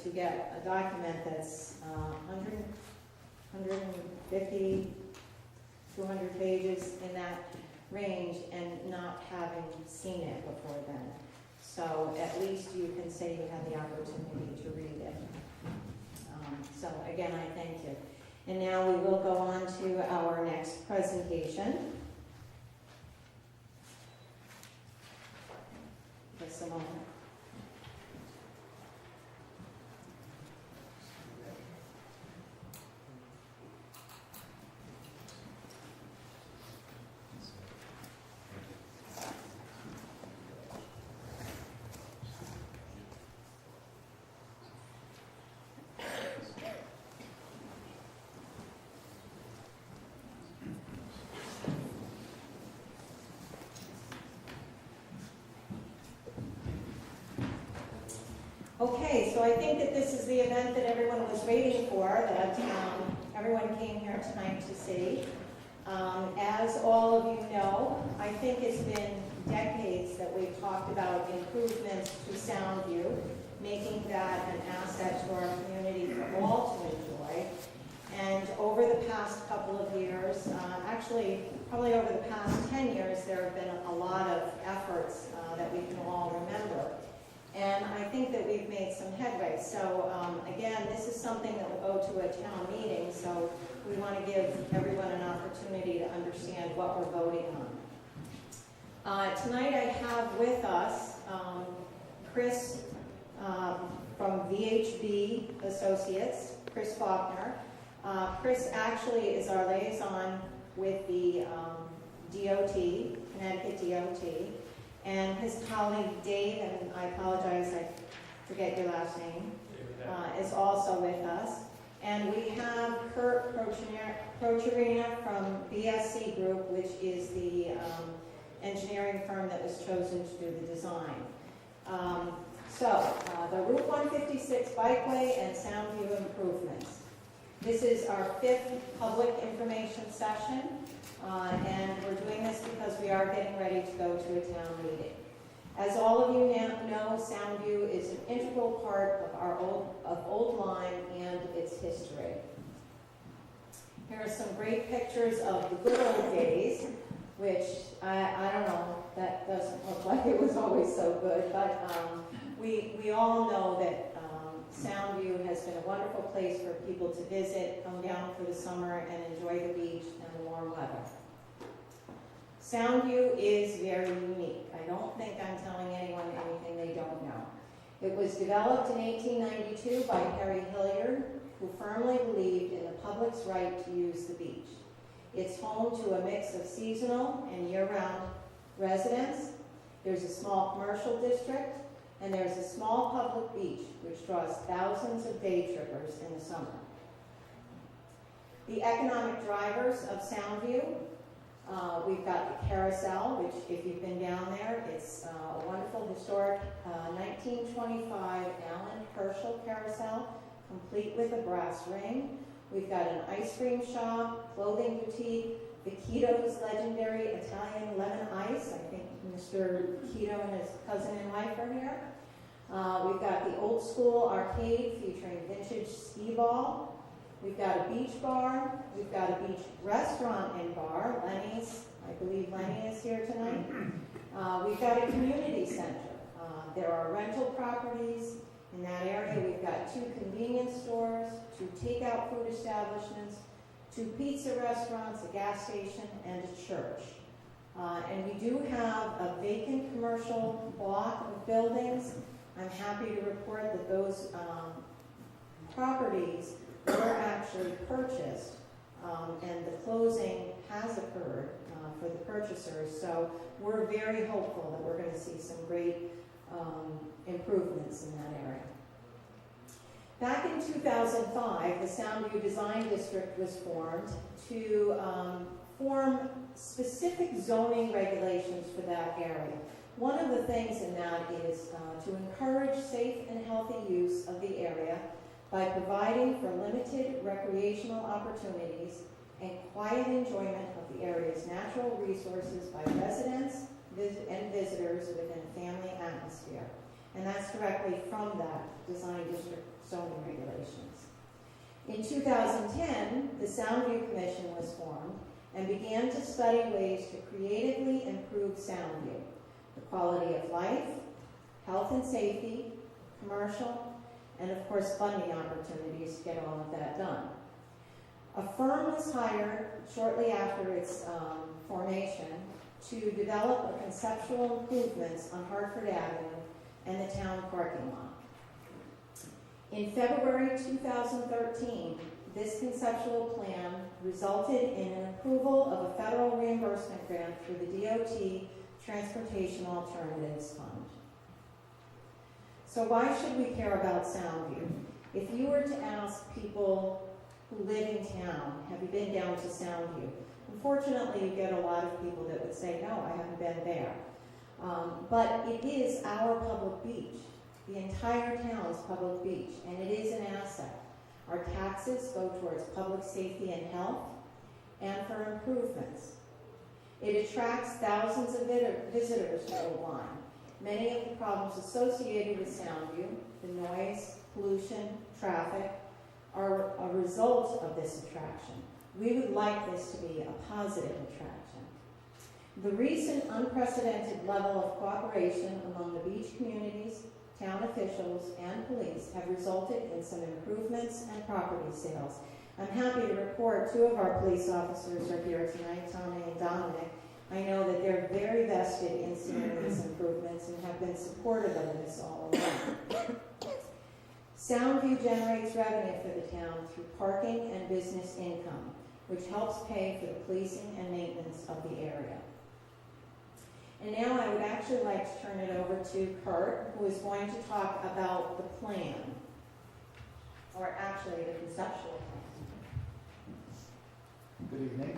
to get a document that's 150, 200 pages in that range and not having seen it before then. So at least you can say you had the opportunity to read it. So again, I thank you. And now we will go on to our next presentation. Just a moment. Okay, so I think that this is the event that everyone was waiting for, that everyone came here tonight to see. As all of you know, I think it's been decades that we've talked about improvements to Soundview, making that an asset to our community for all to enjoy. And over the past couple of years, actually probably over the past 10 years, there have been a lot of efforts that we can all remember. And I think that we've made some headway. So again, this is something that will go to a town meeting, so we want to give everyone an opportunity to understand what we're voting on. Tonight I have with us Chris from VHB Associates, Chris Faulkner. Chris actually is our liaison with the DOT, Connecticut DOT. And his colleague Dave, and I apologize, I forget your last name, is also with us. And we have Kurt Procherina from BSC Group, which is the engineering firm that was chosen to do the design. The Route 156 bikeway and Soundview improvements. This is our 5th public information session. And we're doing this because we are getting ready to go to a town meeting. As all of you know, Soundview is an integral part of our Old Lyme and its history. Here are some great pictures of the good old days, which I don't know, that doesn't look like it was always so good, but we all know that Soundview has been a wonderful place for people to visit, come down for the summer and enjoy the beach and the warm weather. Soundview is very unique. I don't think I'm telling anyone anything they don't know. It was developed in 1892 by Harry Hilliard, who firmly believed in the public's right to use the beach. It's home to a mix of seasonal and year-round residents. There's a small commercial district, and there's a small public beach which draws thousands of day trippers in the summer. The economic drivers of Soundview, we've got the carousel, which if you've been down there, it's a wonderful historic 1925 Alan Herschel carousel, complete with a brass ring. We've got an ice cream shop, clothing boutique, Viquito's legendary Italian lemon ice. I think Mr. Viquito and his cousin and wife are here. We've got the old school arcade featuring vintage skee-ball. We've got a beach bar. We've got a beach restaurant and bar, Lenny's. I believe Lenny is here tonight. We've got a community center. There are rental properties in that area. We've got 2 convenience stores, 2 takeout food establishments, 2 pizza restaurants, a gas station, and a church. And we do have a vacant commercial block of buildings. I'm happy to report that those properties were actually purchased, and the closing has occurred for the purchasers. So we're very hopeful that we're going to see some great improvements in that area. Back in 2005, the Soundview Design District was formed to form specific zoning regulations for that area. One of the things in that is to encourage safe and healthy use of the area by providing for limited recreational opportunities and quiet enjoyment of the area's natural resources by residents and visitors within a family atmosphere. and that's directly from that design district zoning regulations. In 2010, the Soundview Commission was formed and began to study ways to creatively improve Soundview, the quality of life, health and safety, commercial, and of course funding opportunities to get all of that done. A firm was hired shortly after its formation to develop a conceptual improvements on Hartford Avenue and the town parking lot. In February 2013, this conceptual plan resulted in an approval of a federal reimbursement grant through the DOT Transportation Alternatives Fund. So why should we care about Soundview? If you were to ask people who live in town, have you been down to Soundview? Unfortunately, you get a lot of people that would say, no, I haven't been there. But it is our public beach. The entire town's public beach, and it is an asset. Our taxes go towards public safety and health, and for improvements. It attracts thousands of visitors to Old Lyme. Many of the problems associated with Soundview, the noise, pollution, traffic, are a result of this attraction. We would like this to be a positive attraction. The recent unprecedented level of cooperation among the beach communities, town officials, and police have resulted in some improvements and property sales. I'm happy to report 2 of our police officers are here tonight, Tommy and Dominic. I know that they're very vested in seeing these improvements and have been supportive of this all along. Soundview generates revenue for the town through parking and business income, which helps pay for the policing and maintenance of the area. And now I would actually like to turn it over to Kurt, who is going to talk about the plan, or actually the conceptual plan. Good evening.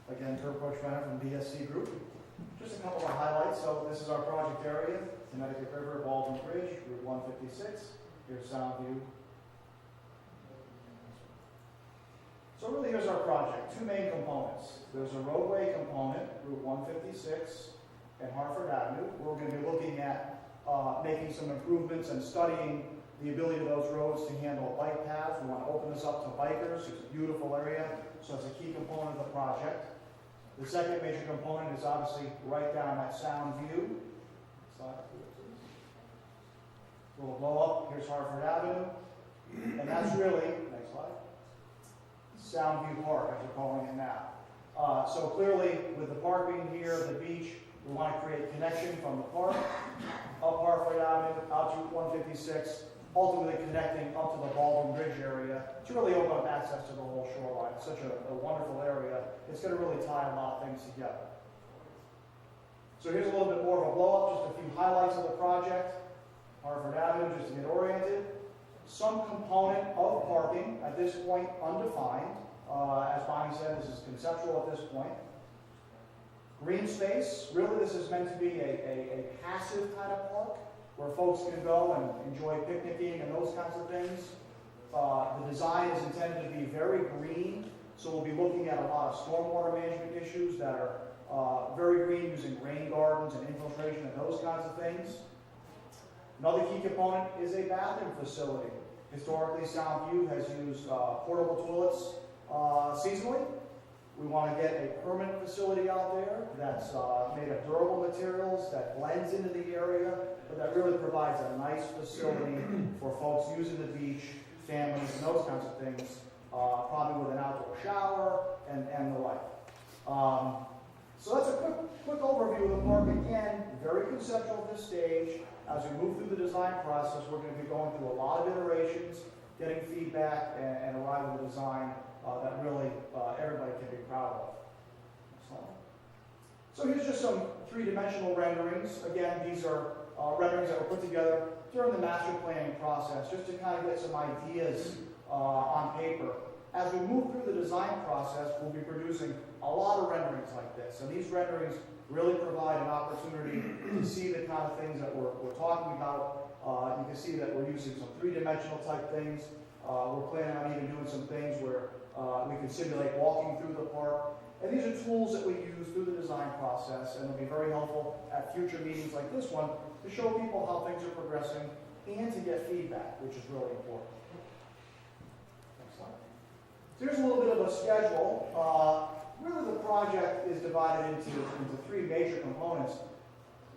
Again, Kurt Bushman from BSC Group. Just a couple of highlights. So this is our project area, Connecticut River, Baldwin Bridge, Route 156. Here's Soundview. So really, here's our project. 2 main components. There's a roadway component, Route 156 and Hartford Avenue. We're going to be looking at making some improvements and studying the ability of those roads to handle bike paths. We want to open this up to bikers. It's a beautiful area, so it's a key component of the project. The second major component is obviously right down at Soundview. We'll blow up. Here's Hartford Avenue. And that's really, next slide, Soundview Park, as we're calling it now. So clearly, with the park being here, the beach, we want to create connection from the park, up Hartford Avenue, out to 156, ultimately connecting up to the Baldwin Bridge area to really open up access to the whole shoreline. It's such a wonderful area. It's going to really tie a lot of things together. So here's a little bit more of a blow-up, just a few highlights of the project. Hartford Avenue, just to get oriented. Some component of parking, at this point undefined. As Bonnie said, this is conceptual at this point. Green space, really this is meant to be a passive kind of park where folks can go and enjoy picnicking and those kinds of things. The design is intended to be very green, so we'll be looking at a lot of stormwater management issues that are very green, using rain gardens and infiltration and those kinds of things. Another key component is a bathroom facility. Historically, Soundview has used portable toilets seasonally. We want to get a permanent facility out there that's made of durable materials, that blends into the area, but that really provides a nice facility for folks using the beach, families, and those kinds of things, probably with an outdoor shower and the like. So that's a quick overview of the park. Again, very conceptual at this stage. As we move through the design process, we're going to be going through a lot of iterations, getting feedback, and arriving at a design that really everybody can be proud of. Next slide. So here's just some 3-dimensional renderings. Again, these are renderings that were put together during the master planning process, just to kind of get some ideas on paper. As we move through the design process, we'll be producing a lot of renderings like this. And these renderings really provide an opportunity to see the kind of things that we're talking about. You can see that we're using some 3-dimensional type things. We're planning on even doing some things where we can simulate walking through the park. And these are tools that we use through the design process, and they'll be very helpful at future meetings like this one to show people how things are progressing and to get feedback, which is really important. Next slide. So here's a little bit of a schedule. Really the project is divided into three major components.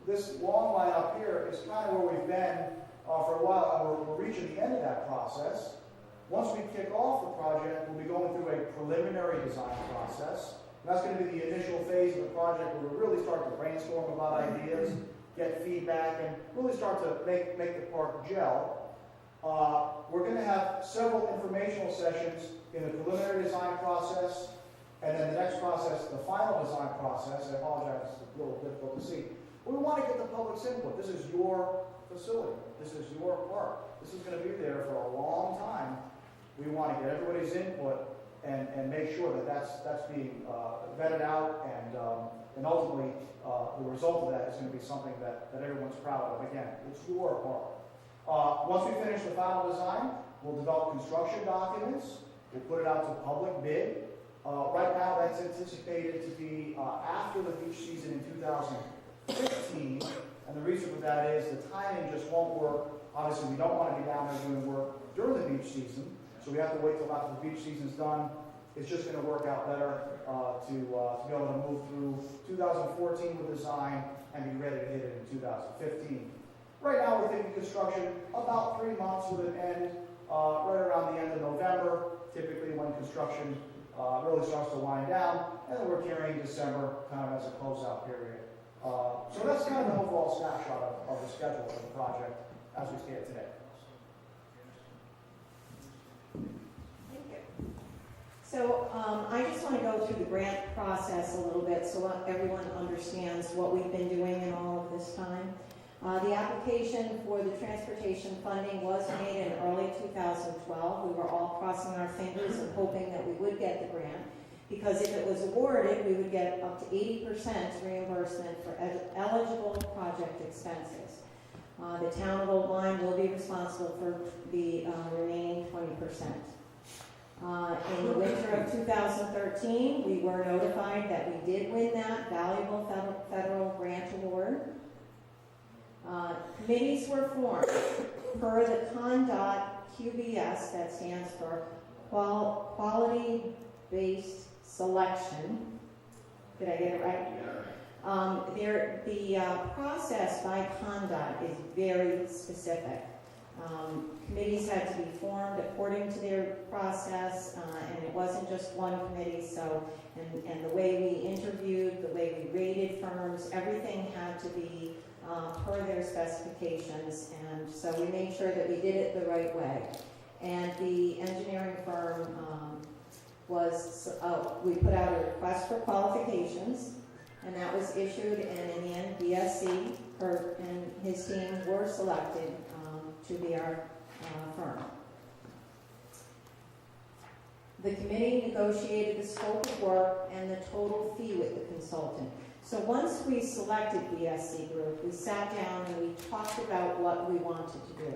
This long line up here is kind of where we've been for a while, and we're reaching the end of that process. Once we kick off the project, we'll be going through a preliminary design process. And that's going to be the initial phase of the project where we really start to brainstorm about ideas, get feedback, and really start to make the park gel. We're going to have several informational sessions in the preliminary design process, and then the next process, the final design process. I apologize, it's a little difficult to see. We want to get the public's input. This is your facility. This is your park. This is going to be there for a long time. We want to get everybody's input and make sure that that's being vetted out, and ultimately the result of that is going to be something that everyone's proud of. Again, it's your park. Once we finish the final design, we'll develop construction documents. We'll put it out to public bid. Right now, that's anticipated to be after the beach season in 2015, and the reason for that is the timing just won't work. Obviously, we don't want to be down there doing work during the beach season, so we have to wait till after the beach season's done. It's just going to work out better to be able to move through 2014 with design and be ready to hit it in 2015. Right now, we're thinking construction about 3 months with an end right around the end of November, typically when construction really starts to wind down, and then we're carrying December kind of as a closeout period. So that's kind of an overall snapshot of the schedule of the project as we stand today. Thank you. So I just want to go through the grant process a little bit so everyone understands what we've been doing in all of this time. The application for the transportation funding was made in early 2012. We were all crossing our fingers and hoping that we would get the grant, because if it was awarded, we would get up to 80% reimbursement for eligible project expenses. The town of Old Lyme will be responsible for the remaining 20%. In the winter of 2013, we were notified that we did win that valuable federal grant award. Committees were formed per the CONDOT QBS, that stands for Quality Based Selection. Did I get it right? The process by CONDOT is very specific. Committees had to be formed according to their process, and it wasn't just one committee. So, and the way we interviewed, the way we rated firms, everything had to be per their specifications, and so we made sure that we did it the right way. And the engineering firm we put out a request for qualifications, and that was issued, and in the end, BSC and his team were selected to be our firm. The committee negotiated the scope of work and the total fee with the consultant. So once we selected BSC Group, we sat down and we talked about what we wanted to do.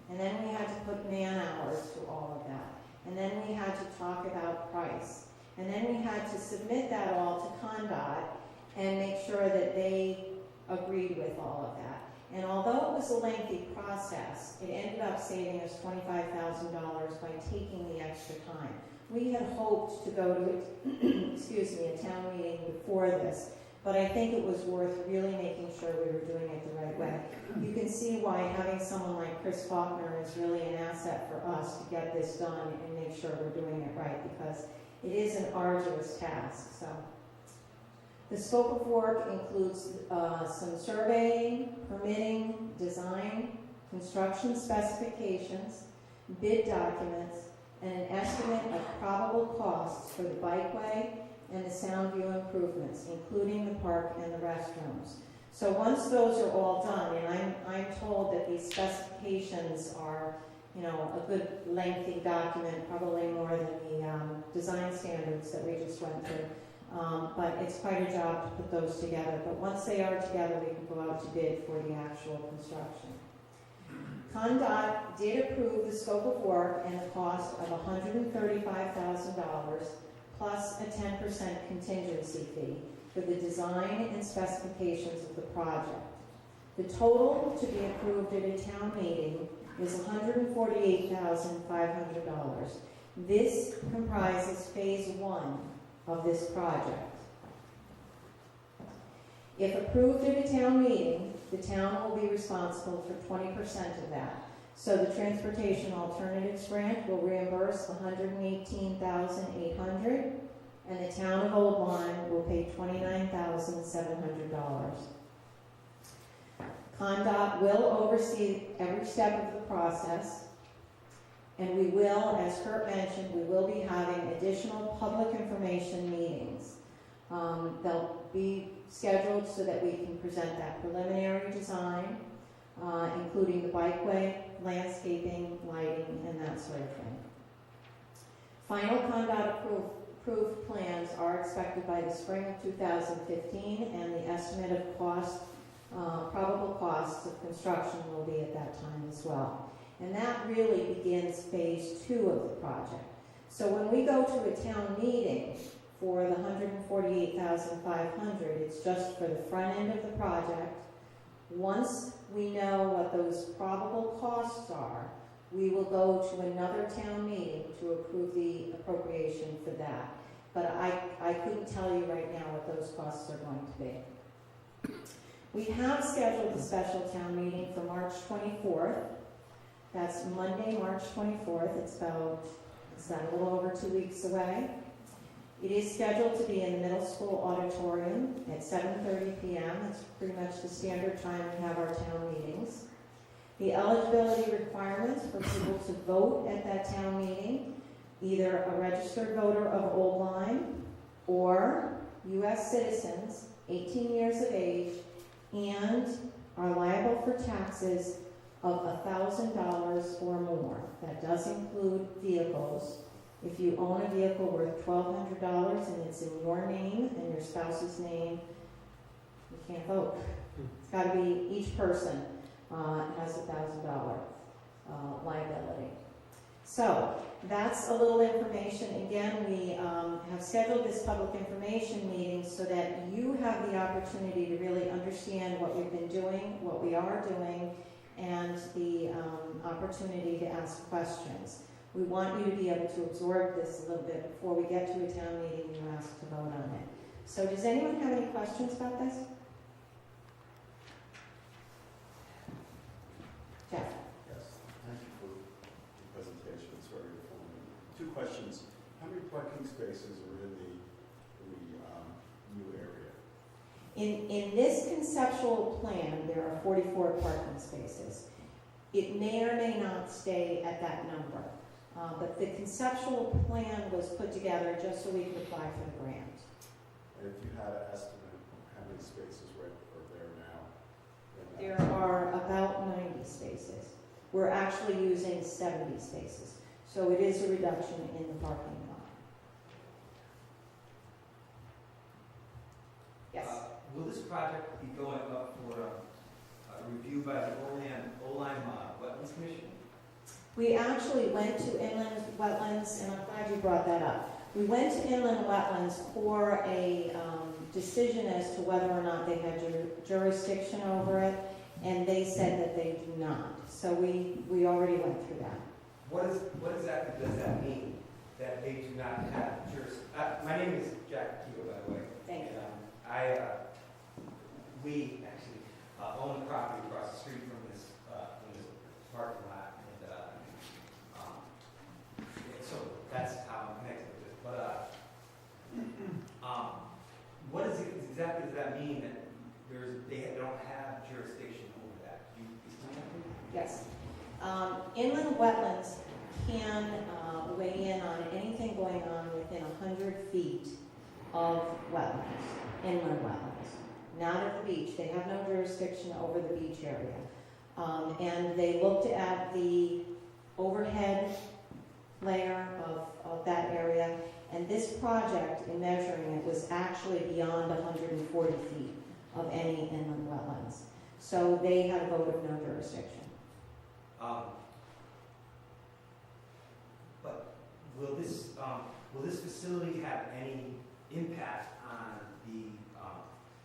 And then we had to put man-hours to all of that. And then we had to talk about price. And then we had to submit that all to CONDOT and make sure that they agreed with all of that. And although it was a lengthy process, it ended up saving us $25,000 by taking the extra time. We had hoped to go to a town meeting before this, but I think it was worth really making sure we were doing it the right way. You can see why having someone like Chris Faulkner is really an asset for us to get this done and make sure we're doing it right, because it is an arduous task. So, the scope of work includes some surveying, permitting, design, construction specifications, bid documents, and an estimate of probable costs for the bikeway and the sound view improvements, including the park and the restrooms. So once those are all done, and I'm told that these specifications are, a good lengthy document, probably more than the design standards that we just went through. But it's quite a job to put those together. But once they are together, we can go out to bid for the actual construction. CONDOT did approve the scope of work and the cost of $135,000 plus a 10% contingency fee for the design and specifications of the project. The total to be approved at a town meeting is $148,500. This comprises phase 1 of this project. If approved at a town meeting, the town will be responsible for 20% of that. So the Transportation Alternatives Grant will reimburse $118,800, and the town of Old Lyme will pay $29,700. CONDOT will oversee every step of the process, and we will, as Kurt mentioned, we will be having additional public information meetings. They'll be scheduled so that we can present that preliminary design, including the bikeway, landscaping, lighting, and that sort of thing. Final CONDOT approved plans are expected by the spring of 2015, and the estimate of probable costs of construction will be at that time as well. And that really begins phase 2 of the project. So when we go to a town meeting for the $148,500, it's just for the front end of the project. Once we know what those probable costs are, we will go to another town meeting to approve the appropriation for that. But I couldn't tell you right now what those costs are going to be. We have scheduled a special town meeting for March 24th. That's Monday, March 24th. It's a little over 2 weeks away. It is scheduled to be in the middle school auditorium at 7:30 p.m. It's pretty much the standard time we have our town meetings. The eligibility requirements for people to vote at that town meeting, either a registered voter of Old Lyme or U.S. citizens, 18 years of age, and are liable for taxes of $1,000 or more. That does include vehicles. If you own a vehicle worth $1,200 and it's in your name and your spouse's name, you can't vote. It's got to be each person has $1,000 liability. So that's a little information. Again, we have scheduled this public information meeting so that you have the opportunity to really understand what we've been doing, what we are doing, and the opportunity to ask questions. We want you to be able to absorb this a little bit before we get to a town meeting and you're asked to vote on it. So does anyone have any questions about this? Jeff? Yes, thank you for the presentation. It's very informative. 2 questions. How many parking spaces are in the new area? In this conceptual plan, there are 44 parking spaces. It may or may not stay at that number. But the conceptual plan was put together just so we could apply for the grant. And if you had an estimate, how many spaces are there now? There are about 90 spaces. We're actually using 70 spaces. So it is a reduction in the parking lot. Yes? Will this project be going up for a review by the Old-Lyme Wetlands Commission? We actually went to inland wetlands, and I'm glad you brought that up. We went to inland wetlands for a decision as to whether or not they had jurisdiction over it, and they said that they do not. So we already went through that. What exactly does that mean, that they do not have jurisdiction? My name is Jack Keogh, by the way. Thank you. We actually own the property across the street from this parking lot, and so that's how I'm connected with this. But what exactly does that mean that they don't have jurisdiction over that? Can you explain that to me? Yes. Inland wetlands can weigh in on anything going on within 100 feet of wetlands, inland wetlands. Not at the beach. They have no jurisdiction over the beach area. And they looked at the overhead layer of that area, and this project, in measuring it, was actually beyond 140 feet of any inland wetlands. So they had a vote of no jurisdiction. But will this facility have any impact on the?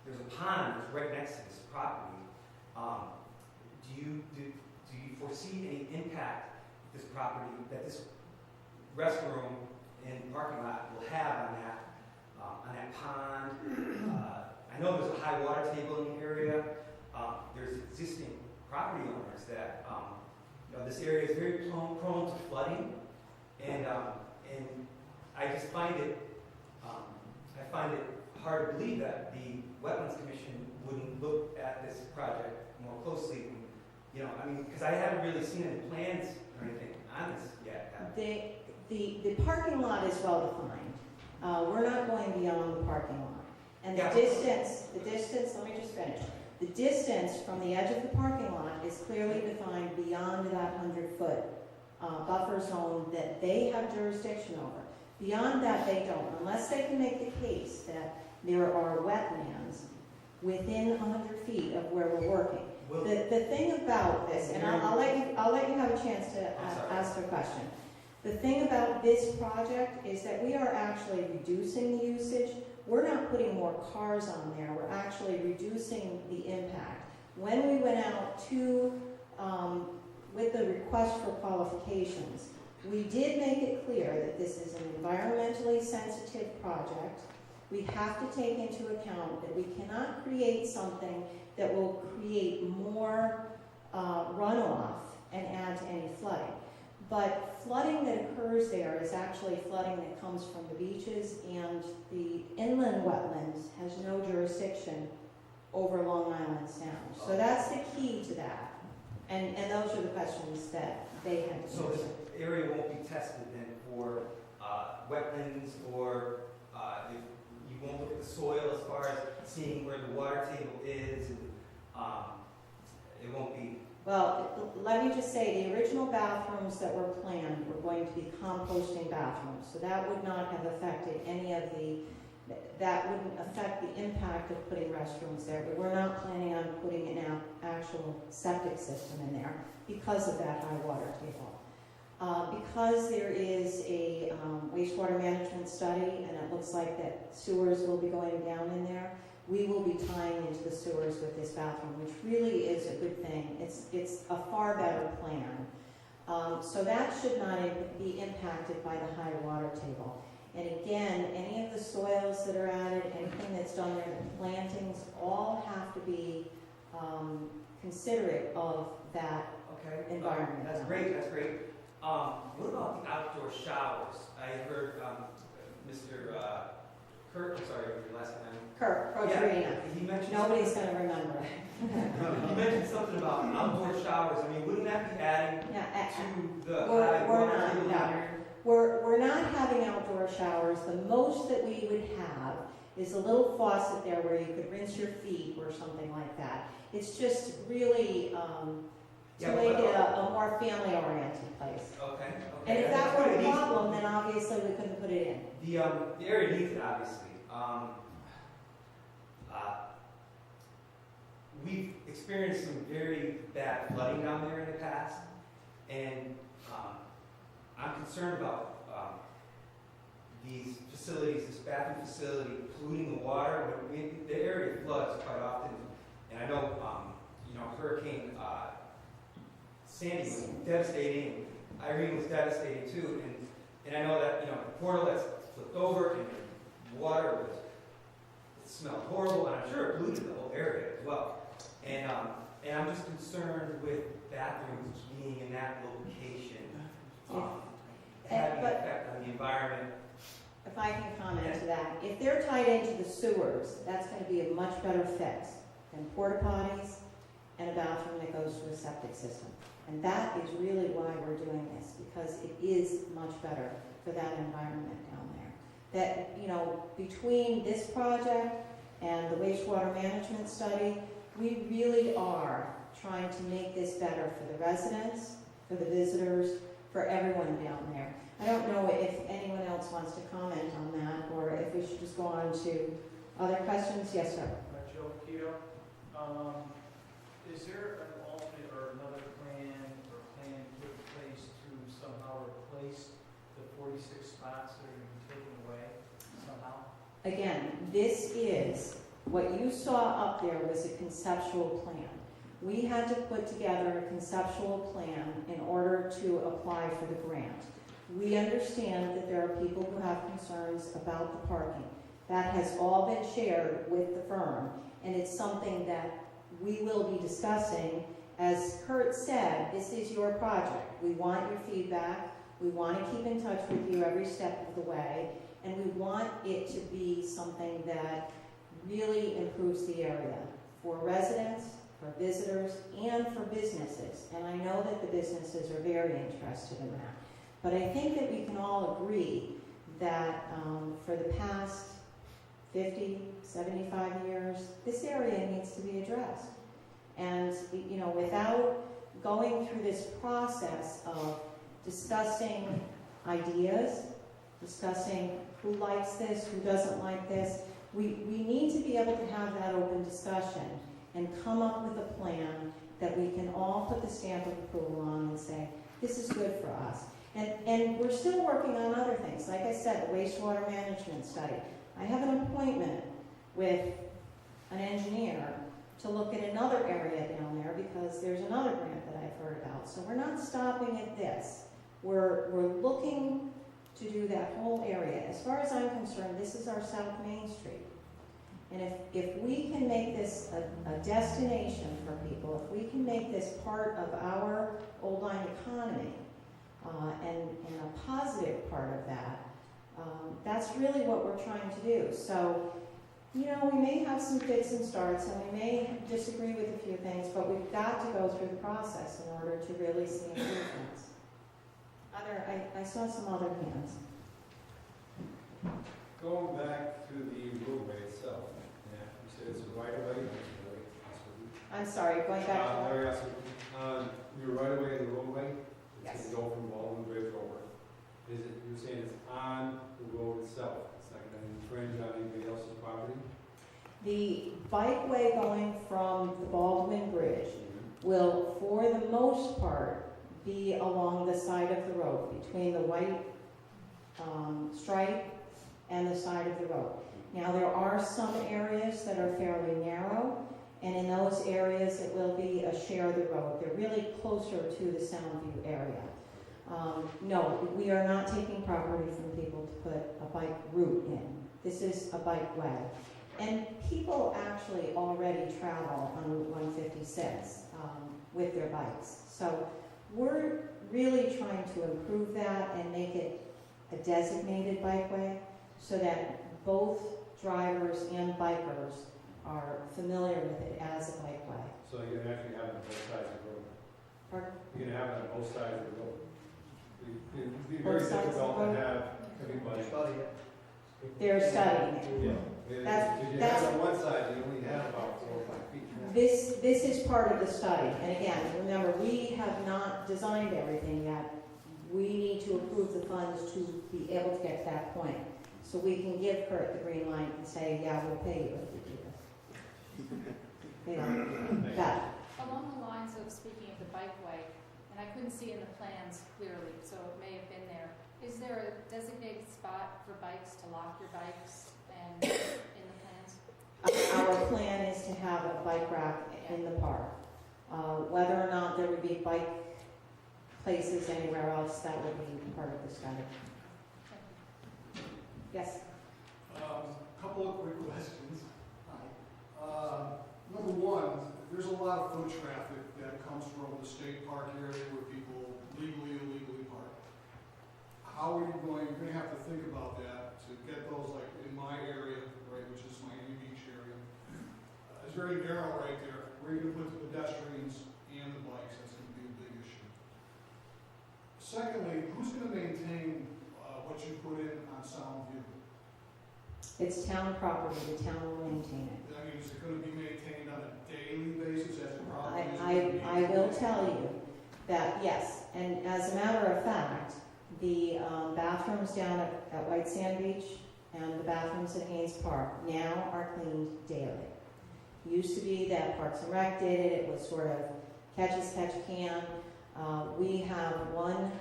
There's a pond right next to this property. Do you foresee any impact this property, that this restroom and parking lot will have on that pond? I know there's a high water table in the area. There's existing property owners that, this area is very prone to flooding, and I just find it, hard to believe that the Wetlands Commission wouldn't look at this project more closely. Because I haven't really seen any plans or anything on this yet. The parking lot is well defined. We're not going beyond the parking lot. And the Yeah. distance, let me just finish. The distance from the edge of the parking lot is clearly defined beyond that 100-foot buffer zone that they have jurisdiction over. Beyond that, they don't, unless they can make the case that there are wetlands within 100 feet of where we're working. Well, The thing about this, and I'll let you have a chance to I'm sorry. ask a question. The thing about this project is that we are actually reducing the usage. We're not putting more cars on there. We're actually reducing the impact. When we went out with the request for qualifications, we did make it clear that this is an environmentally sensitive project. We have to take into account that we cannot create something that will create more runoff and add to any flooding. But flooding that occurs there is actually flooding that comes from the beaches, and the inland wetlands has no jurisdiction over Long Island Sound. So that's the key to that. And those are the questions that they had to so answer. this area won't be tested then for wetlands, or if you won't look at the soil as far as seeing where the water table is, and it won't be. Well, let me just say, the original bathrooms that were planned were going to be composting bathrooms, so that would not have affected that wouldn't affect the impact of putting restrooms there, but we're not planning on putting an actual septic system in there because of that high water table. Because there is a wastewater management study, and it looks like that sewers will be going down in there, we will be tying into the sewers with this bathroom, which really is a good thing. It's a far better plan. So that should not be impacted by the high water table. And again, any of the soils that are added, anything that's done there, the plantings, all have to be considerate of that Okay. environment. That's great, that's great. What about the outdoor showers? I heard Mr. Kurt, I'm sorry, your last name. Kurt, Yeah, Proterina. he mentioned Nobody's going to remember. You mentioned something about outdoor showers. I mean, wouldn't that be adding Yeah, to the We're- high we're water not, table no. down here? We're not having outdoor showers. The most that we would have is a little faucet there where you could rinse your feet or something like that. It's just really to Yeah, make but- it a more family-oriented place. Okay. And if that That's were what it a needs. problem, then obviously we couldn't put it in. The area needs it, obviously. We've experienced some very bad flooding down there in the past, and I'm concerned about these facilities, this bathroom facility, polluting the water. The area floods quite often, and I know, Hurricane Sandy was devastating. Irene was devastating too, and I know that the portal that's flipped over and the water it smelled horrible, and I'm sure it polluted the whole area as well. And I'm just concerned with bathrooms being in that location, having an but- effect on the environment. If I can comment to that, if they're tied into the sewers, that's going to be a much better fix than porta potties and a bathroom that goes to a septic system. And that is really why we're doing this, because it is much better for that environment down there. That, between this project and the wastewater management study, we really are trying to make this better for the residents, for the visitors, for everyone down there. I don't know if anyone else wants to comment on that, or if we should just go on to other questions. Yes, sir. Joe Keto, is there an alternate or another plan put in place to somehow replace the 46 spots that are going to be taken away somehow? Again, this is, what you saw up there was a conceptual plan. we had to put together a conceptual plan in order to apply for the grant. We understand that there are people who have concerns about the parking. That has all been shared with the firm, and it's something that we will be discussing. As Kurt said, this is your project. We want your feedback. We want to keep in touch with you every step of the way, and we want it to be something that really improves the area for residents, for visitors, and for businesses. And I know that the businesses are very interested in that. But I think that we can all agree that for the past 50, 75 years, this area needs to be addressed. And, you know, without going through this process of discussing ideas, discussing who likes this, who doesn't like this, we need to be able to have that open discussion and come up with a plan that we can all put the stamp of approval on and say, this is good for us. And we're still working on other things. Like I said, the wastewater management study. I have an appointment with an engineer to look at another area down there because there's another grant that I've heard about. So we're not stopping at this. We're looking to do that whole area. As far as I'm concerned, this is our South Main Street. And if we can make this a destination for people, if we can make this part of our Old Lyme economy, and a positive part of that, that's really what we're trying to do. So, you know, we may have some fits and starts, and we may disagree with a few things, but we've got to go through the process in order to really see improvements. I saw some other hands. Going back to the roadway itself, yeah, you said it's a right of way. I'm sorry, going back to Larry asked, your right of way in the roadway, Yes. it's going to go from Baldwin Bridge over. Is it, you're saying it's on the road itself? It's not going to infringe on anybody else's property? the bikeway going from the Baldwin Bridge will, for the most part, be along the side of the road, between the white stripe and the side of the road. Now, there are some areas that are fairly narrow, and in those areas it will be a share of the road. They're really closer to the Soundview area. No, we are not taking property from people to put a bike route in. This is a bike way. And people actually already travel on Route 156 with their bikes. So we're really trying to improve that and make it a designated bikeway so that both drivers and bikers are familiar with it as a bikeway. So you're going to actually have it on both sides of the road? Pardon? You're going to have it on both sides of the road? It'd be Both very sides of the difficult road? to have everybody. They're studying it. Yeah. If you have it on one side, you only have about 4 or 5 feet. This is part of the study. And again, remember, we have not designed everything yet. We need to approve the funds to be able to get to that point. So we can give Kurt the green light and say, yeah, we'll pay you if you do this. You know, that. Along the lines of speaking of the bikeway, and I couldn't see in the plans clearly, so it may have been there, is there a designated spot for bikes to lock your bikes and in the plans? Our plan is to have a bike rack in the park. Whether or not there would be bike places anywhere else, that would be part of the study. Yes? Couple of quick questions. Number one, there's a lot of foot traffic that comes from the state park area where people legally, illegally park. How are you going, you're gonna have to think about that to get those, like in my area, right, which is Miami Beach area. It's very narrow right there. Where are you gonna put the pedestrians and the bikes? That's gonna be a big issue. Secondly, who's gonna maintain what you put in on Soundview? It's town property, the town will maintain it. I mean, is it going to be maintained on a daily basis as it probably is? I will tell you that, yes, and as a matter of fact, the bathrooms down at White Sand Beach and the bathrooms at Haynes Park now are cleaned daily. Used to be that Parks and Rec did it, it was sort of catch as catch can. We have one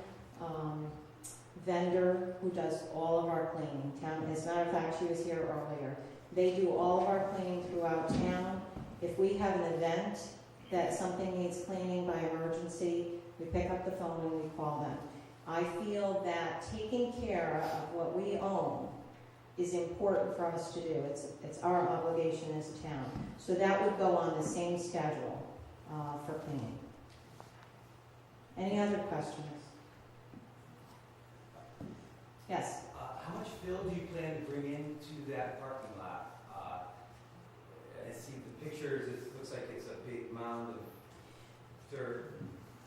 vendor who does all of our cleaning. As a matter of fact, she was here earlier. They do all of our cleaning throughout town. If we have an event that something needs cleaning by emergency, we pick up the phone and we call them. I feel that taking care of what we own is important for us to do. It's our obligation as a town. So that would go on the same schedule for cleaning. Any other questions? Yes? How much fill do you plan to bring into that parking lot? I see the pictures, it looks like it's a big mound of dirt.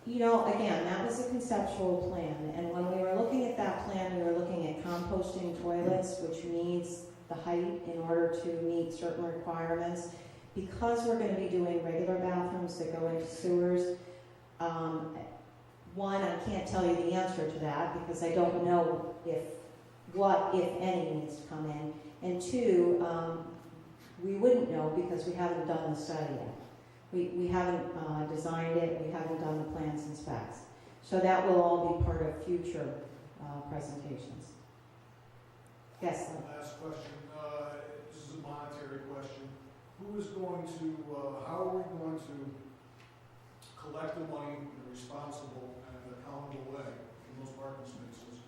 You know, again, that was a conceptual plan, and when we were looking at that plan, we were looking at composting toilets, which needs the height in order to meet certain requirements. Because we're gonna be doing regular bathrooms that go into sewers, one, I can't tell you the answer to that, because I don't know what, if any, needs to come in. And two, we wouldn't know because we haven't done the study yet. We haven't designed it, we haven't done the plans and specs. So that will all be part of future presentations. Yes, Lynn? Last question, this is a monetary question. Who is going to, how are we going to collect the money in a responsible and accountable way in those parking spaces?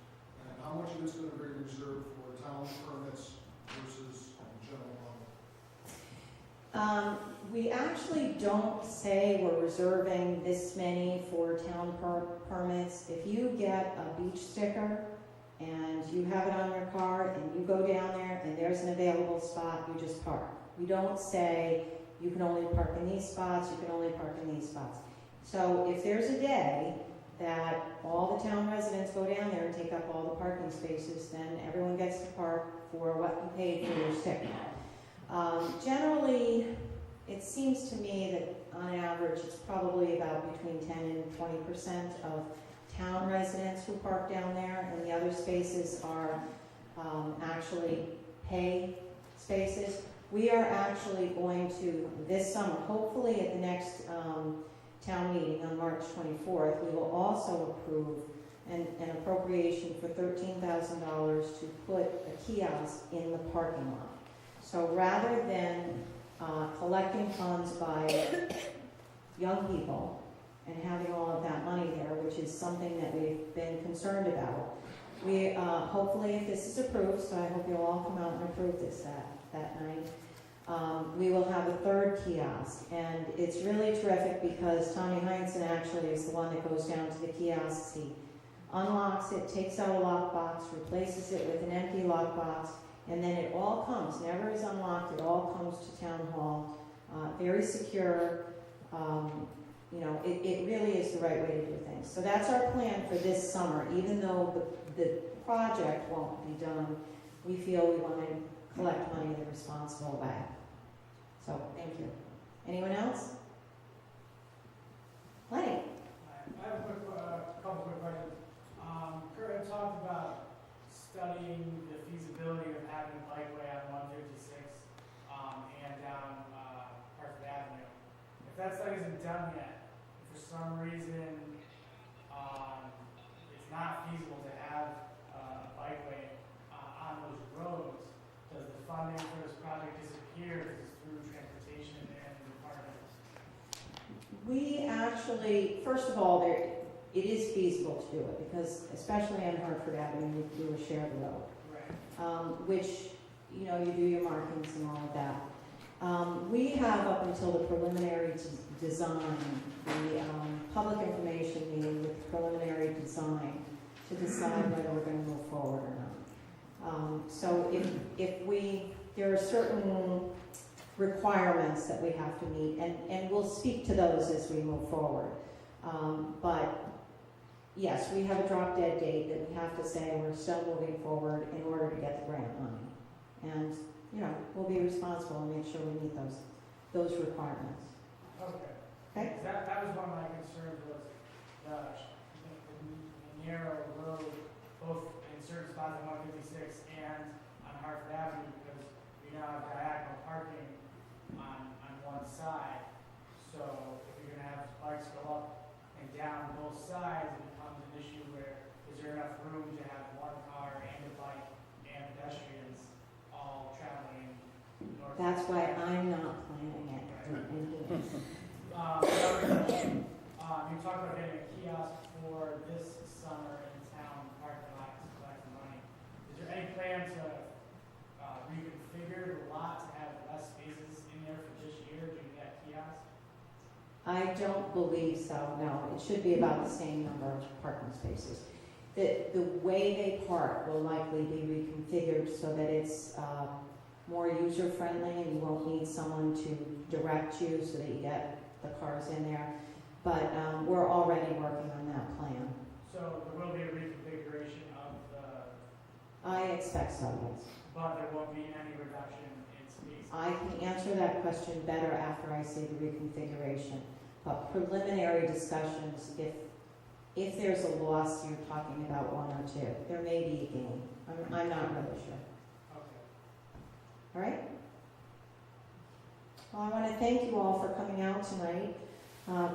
And how much of it's going to be reserved for town permits versus general public? We actually don't say we're reserving this many for town permits. If you get a beach sticker and you have it on your car and you go down there and there's an available spot, you just park. We don't say you can only park in these spots, you can only park in these spots. So if there's a day that all the town residents go down there and take up all the parking spaces, then everyone gets to park for what you paid for your sticker. Generally, it seems to me that on average, it's probably about between 10 and 20% of town residents who park down there, and the other spaces are actually pay spaces. We are actually going to, this summer, hopefully at the next town meeting on March 24th, we will also approve an appropriation for $13,000 to put a kiosk in the parking lot. So rather than collecting funds by young people and having all of that money there, which is something that we've been concerned about, we hopefully, if this is approved, so I hope you'll all come out and approve this that night, we will have a third kiosk. And it's really terrific because Tommy Heinsohn actually is the one that goes down to the kiosks. He unlocks it, takes out a lockbox, replaces it with an empty lockbox, and then it all comes, never is unlocked, it all comes to town hall, very secure. You know, it really is the right way to do things. So that's our plan for this summer. Even though the project won't be done, we feel we want to collect money in a responsible way. So, thank you. Anyone else? Lenny? I have a couple quick questions. Kurt had talked about studying the feasibility of having a bikeway on 156 and down Hartford Avenue. If that study isn't done yet, if for some reason it's not feasible to have a bikeway on those roads, does the funding for this project disappear through transportation and departments? We actually, first of all, it is feasible to do it because, especially on Hartford Avenue, we do a shared road, Right. which, you know, you do your markings and all of that. We have up until the preliminary design, the public information meeting with preliminary design to decide whether we're going to move forward or not. So there are certain requirements that we have to meet, and we'll speak to those as we move forward. But yes, we have a drop dead date that we have to say we're still moving forward in order to get the grant money. And, you know, we'll be responsible and make sure we meet those requirements. Okay. Okay? That was one of my concerns was the narrow road, both in certain spots on 156 and on Hartford Avenue, because we now have diagonal parking on one side. So if you're gonna have bikes go up and down both sides, it becomes an issue where is there enough room to have one car and a bike and pedestrians all traveling north? That's why I'm not planning it. And he is. That don't believe so, no. It should be about the same number of parking spaces. The way they park will likely be reconfigured so that it's more user-friendly and you won't need someone to direct you so that you get the cars in there. But we're already working on that plan. So there will be a reconfiguration of the, I expect so, yes. but there won't be any reduction in space. I can answer that question better after I say the reconfiguration. But preliminary discussions, if there's a loss, you're talking about one or two. There may be a gain. I'm not really sure. Okay. All right? Well, I want to thank you all for coming out tonight.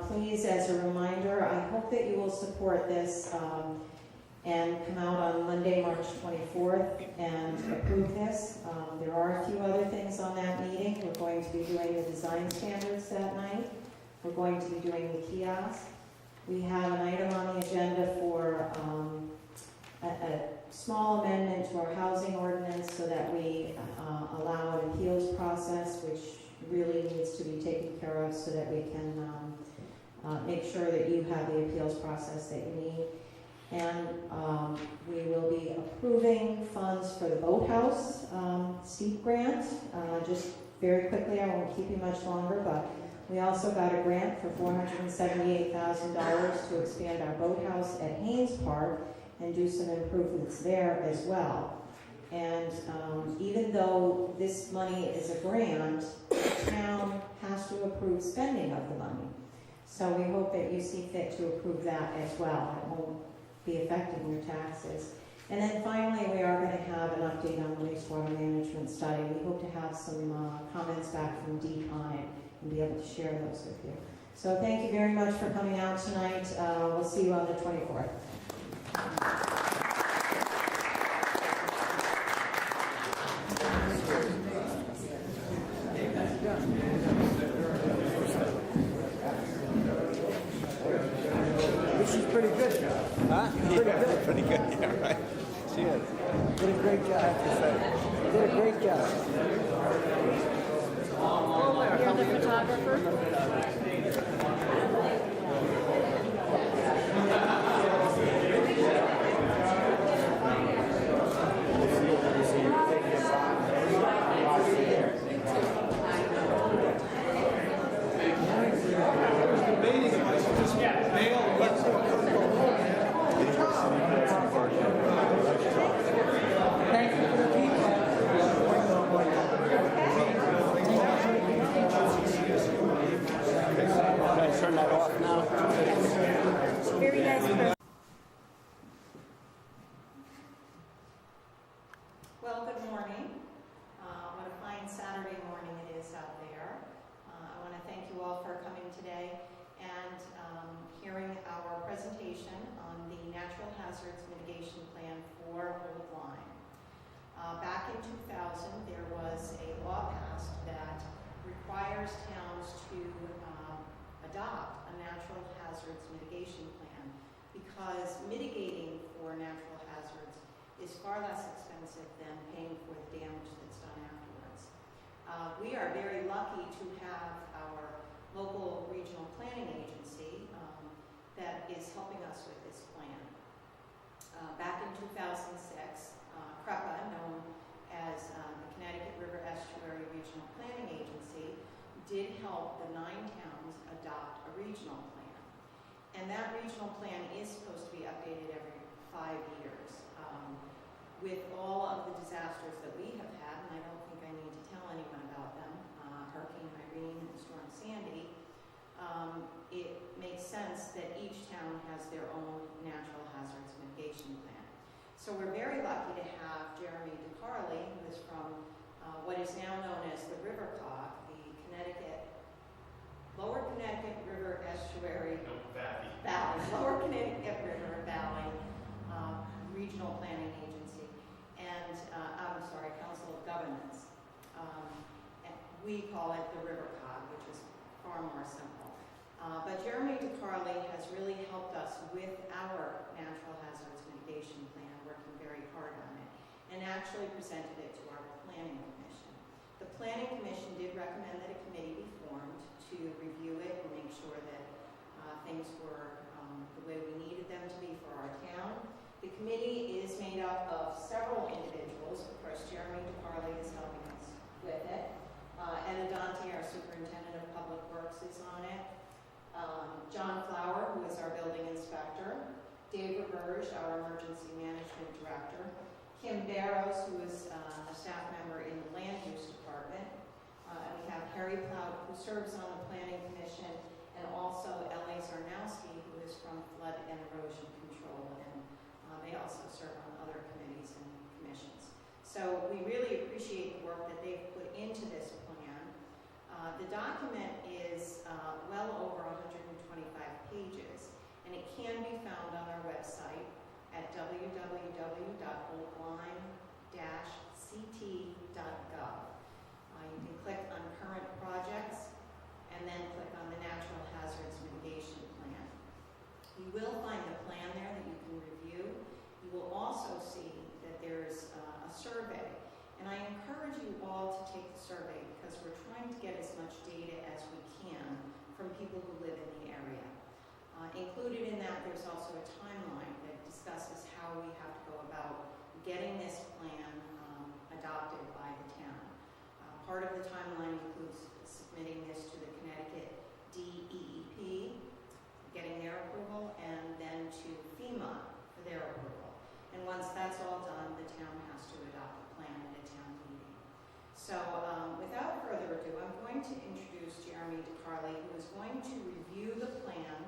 Please, as a reminder, I hope that you will support this and come out on Monday, March 24th and approve this. There are a few other things on that meeting. We're going to be doing the design standards that night. We're going to be doing the kiosk. We have an item on the agenda for a small amendment to our housing ordinance so that we allow an appeals process, which really needs to be taken care of so that we can make sure that you have the appeals process that you need. And we will be approving funds for the boathouse steep grant. Just very quickly, I won't keep you much longer, but we also got a grant for $478,000 to expand our boathouse at Haynes Park and do some improvements there as well. And even though this money is a grant, the town has to approve spending of the money. So we hope that you see fit to approve that as well. It won't be affecting your taxes. And then finally, we are going to have an update on the wastewater management study. We hope to have some comments back from Deep on it and be able to share those with you. So thank you very much for coming out tonight. We'll see you on the 24th. This is pretty good. Huh? Pretty good, yeah, right. She is. Did a great job, I have to say. Did a great job. You're the photographer? Turn that off now. Very nice. Well, good morning. What a fine Saturday morning it is out there. I want to thank you all for coming today and hearing our presentation on the Natural Hazards Mitigation Plan for Old Lyme. Back in 2000, there was a law passed that requires towns to adopt a natural hazards mitigation plan because mitigating for natural hazards is far less expensive than paying for the damage that's done afterwards. We are very lucky to have our local regional planning agency that is helping us with this plan. Back in 2006, CREPA, known as the Connecticut River Estuary Regional Planning Agency, did help the 9 towns adopt a regional plan. And that regional plan is supposed to be updated every 5 years. With all of the disasters that we have had, and I don't think I need to tell anyone about them, Hurricane Irene and Storm Sandy, it makes sense that each town has their own natural hazards mitigation plan. So we're very lucky to have Jeremy DeCarly, who is from what is now known as the River Cog, the Lower Connecticut River Estuary Valley, Lower Connecticut River Valley Regional Planning Agency, and Council of Governments. And we call it the River Cog, which is far more simple. But Jeremy DeCarly has really helped us with our natural hazards mitigation plan, working very hard on it, and actually presented it to our planning commission. The planning commission did recommend that a committee be formed to review it and make sure that things were the way we needed them to be for our town. The committee is made up of several individuals. Of course, Jeremy DeCarly is helping us with it. Ed Adante, our superintendent of public works, is on it. John Flower, who is our building inspector. Dave Roberge, our emergency management director. Kim Barrows, who is a staff member in the land use department. And we have Harry Plout, who serves on the planning commission, and also Ellie Zarnowski, who is from flood and erosion control, and they also serve on other committees and commissions. So we really appreciate the work that they've put into this plan. The document is well over 125 pages, and it can be found on our website at www.oakline-ct.gov. You can click on current projects and then click on the natural hazards mitigation plan. You will find the plan there that you can review. You will also see that there's a survey, and I encourage you all to take the survey because we're trying to get as much data as we can from people who live in the area. Included in that, there's also a timeline that discusses how we have to go about getting this plan adopted by the town. Part of the timeline includes submitting this to the Connecticut DEEP, getting their approval, and then to FEMA for their approval. And once that's all done, the town has to adopt the plan at a town meeting. So without further ado, I'm going to introduce Jeremy DeCarly, who is going to review the plan.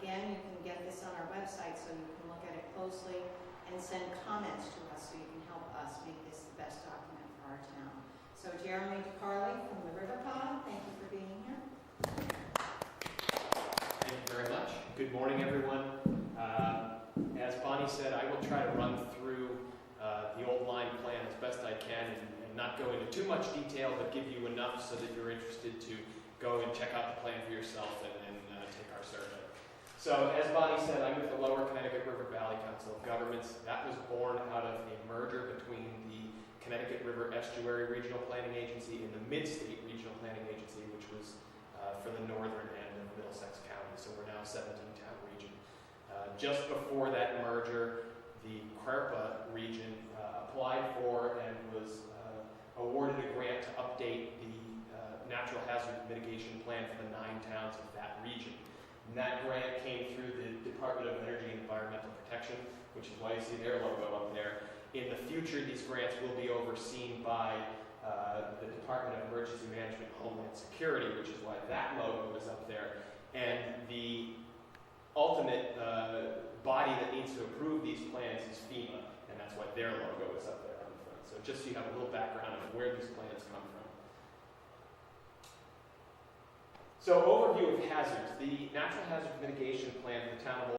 Again, you can get this on our website so you can look at it closely and send comments to us so you can help us make this the best document for our town. So Jeremy DeCarly from the River Pod, thank you for being here. Thank you very much. Good morning, everyone. As Bonnie said, I will try to run through the old line plan as best I can and not go into too much detail, but give you enough so that you're interested to go and check out the plan for yourself and take our survey. So, as Bonnie said, I'm with the Lower Connecticut River Valley Council of Governments. That was born out of a merger between the Connecticut River Estuary Regional Planning Agency and the Mid-State Regional Planning Agency, which was for the northern end of Middlesex County. So we're now a 17-town region. Just before that merger, the CRERPA region applied for and was awarded a grant to update the natural hazard mitigation plan for the 9 towns of that region. And that grant came through the Department of Energy and Environmental Protection, which is why you see their logo up there. In the future, these grants will be overseen by the Department of Emergency Management and Homeland Security, which is why that logo is up there. And the ultimate body that needs to approve these plans is FEMA, and that's why their logo is up there on the front. So just so you have a little background of where these plans come from. So overview of hazards. The Natural Hazard Mitigation Plan for the town of